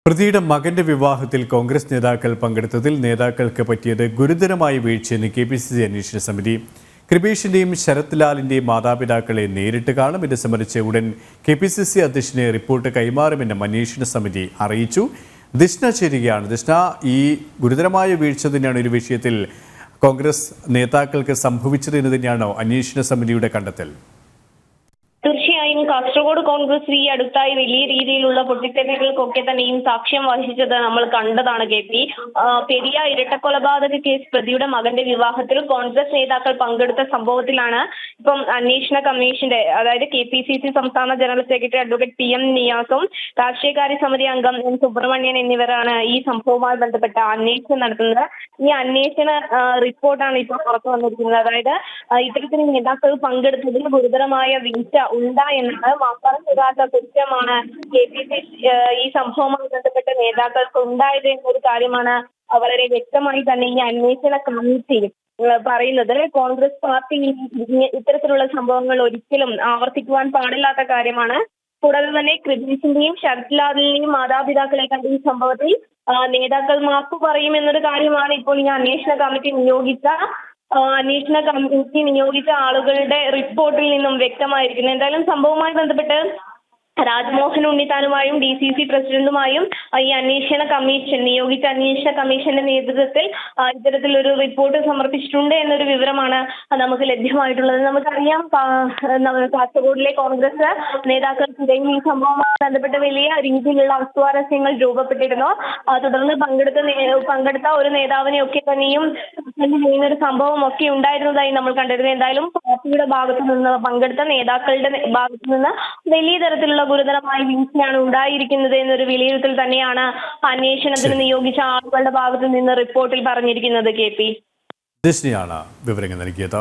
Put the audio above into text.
പ്രതിയുടെ മകന്റെ വിവാഹത്തിൽ കോൺഗ്രസ് നേതാക്കൾ പങ്കെടുത്തതിൽ നേതാക്കൾക്ക് പറ്റിയത് ഗുരുതരമായ വീഴ്ചയെന്ന് KPCC അന്വേഷണ സമിതി. കൃപേഷിന്റെയും ശരത് ലാലിന്റെയും മാതാപിതാക്കളെ നേരിട്ട് കാണും. ഇത് സംബന്ധിച്ച് ഉടൻ KPCC അധ്യക്ഷന് റിപ്പോർട്ട് കൈമാറുമെന്നും അന്വേഷണ സമിതി അറിയിച്ചു. ദിഷ്ണ ചേരുകയാണ്. ദിഷ്ണ, ഈ ഗുരുതരമായ വീഴ്ച തന്നെയാണ് ഒരു വിഷയത്തിൽ കോൺഗ്രസ് നേതാക്കൾക്ക് സംഭവിച്ചത് എന്ന് തന്നെയാണോ അന്വേഷണ സമിതിയുടെ കണ്ടെത്തൽ? തീർച്ചയായും കാസർഗോഡ് കോൺഗ്രസ് ഈ അടുത്തായി വലിയ രീതിയിലുള്ള പൊട്ടിത്തെറികൾക്കൊക്കെ തന്നെയും സാക്ഷ്യം വഹിച്ചത് നമ്മൾ കണ്ടതാണ്. KP പെരിയ ഇരട്ടക്കൊലപാതക കേസ് പ്രതിയുടെ മകന്റെ വിവാഹത്തിൽ കോൺഗ്രസ് നേതാക്കൾ പങ്കെടുത്ത സംഭവത്തിലാണ് ഇപ്പം അന്വേഷണ കമ്മീഷന്റെ, അതായത് KPCC സംസ്ഥാന ജനറൽ സെക്രട്ടറി അഡ്വക്കേറ്റ് PM നിയാസും രാഷ്ട്രീയകാര്യ സമിതി അംഗം N സുബ്രഹ്മണ്യൻ എന്നിവരാണ് ഈ സംഭവവുമായി ബന്ധപ്പെട്ട അന്വേഷണം നടത്തുന്നത്. ഈ അന്വേഷണ റിപ്പോർട്ടാണ് ഇപ്പോൾ പുറത്തു വന്നിരിക്കുന്നത്. അതായത് ഇത്തരത്തിൽ നേതാക്കൾ പങ്കെടുത്തതിൽ ഗുരുതരമായ വീഴ്ച ഉണ്ടായെന്നത് മാപ്പാറ കുറ്റമാണ് KPCC ഈ സംഭവവുമായി ബന്ധപ്പെട്ട നേതാക്കൾക്ക് ഉണ്ടായത് എന്നൊരു കാര്യമാണ് വളരെ വ്യക്തമായി തന്നെ ഈ അന്വേഷണ കമ്മിറ്റി പറയുന്നത്. കോൺഗ്രസ് പാർട്ടി ഇത്തരത്തിലുള്ള സംഭവങ്ങൾ ഒരിക്കലും ആവർത്തിക്കുവാൻ പാടില്ലാത്ത കാര്യമാണ്. കൂടാതെ തന്നെ കൃപേഷിന്റെയും ശരത് ലാലിന്റെയും മാതാപിതാക്കളെ കണ്ട ഈ സംഭവത്തിൽ നേതാക്കൾ മാപ്പ് പറയുമെന്നൊരു കാര്യമാണ് ഇപ്പോൾ ഈ അന്വേഷണ കമ്മിറ്റി നിയോഗിച്ച ആളുകളുടെ റിപ്പോർട്ടിൽ നിന്നും വ്യക്തമായിരിക്കുന്നു. എന്തായാലും സംഭവവുമായി ബന്ധപ്പെട്ട് രാജ്മോഹൻ ഉണ്ണിത്താനുമായും DCC പ്രസിഡന്റുമായും ഈ നിയോഗിച്ച അന്വേഷണ കമ്മീഷന്റെ നേതൃത്വത്തിൽ ഇത്തരത്തിലൊരു റിപ്പോർട്ട് സമർപ്പിച്ചിട്ടുണ്ട് എന്നൊരു വിവരമാണ് നമുക്ക് ലഭ്യമായിട്ടുള്ളത്. നമുക്കറിയാം, കാസർഗോഡിലെ കോൺഗ്രസ് നേതാക്കൾക്കിടയിൽ ഈ സംഭവവുമായി ബന്ധപ്പെട്ട് വലിയ രീതിയിലുള്ള അസ്വാരസ്യങ്ങൾ രൂപപ്പെട്ടിരുന്നു. തുടർന്ന് പങ്കെടുത്ത ഒരു നേതാവിനെയൊക്കെ തന്നെയും ചെയ്യുന്ന ഒരു സംഭവം ഒക്കെ ഉണ്ടായിരുന്നതായി നമ്മൾ കണ്ടിരുന്നു. എന്തായാലും പാർട്ടിയുടെ ഭാഗത്തു നിന്ന്, പങ്കെടുത്ത നേതാക്കളുടെ ഭാഗത്തു നിന്ന് വലിയ തരത്തിലുള്ള ഗുരുതരമായ വീഴ്ചയാണ് ഉണ്ടായിരിക്കുന്നത് എന്നൊരു വിലയിരുത്തൽ തന്നെയാണ് അന്വേഷണത്തിന് നിയോഗിച്ച ആളുകളുടെ ഭാഗത്തു നിന്ന് റിപ്പോർട്ടിൽ പറഞ്ഞിരിക്കുന്നത്. KP ദിഷ്ണയാണ് വിവരങ്ങൾ നൽകിയത്.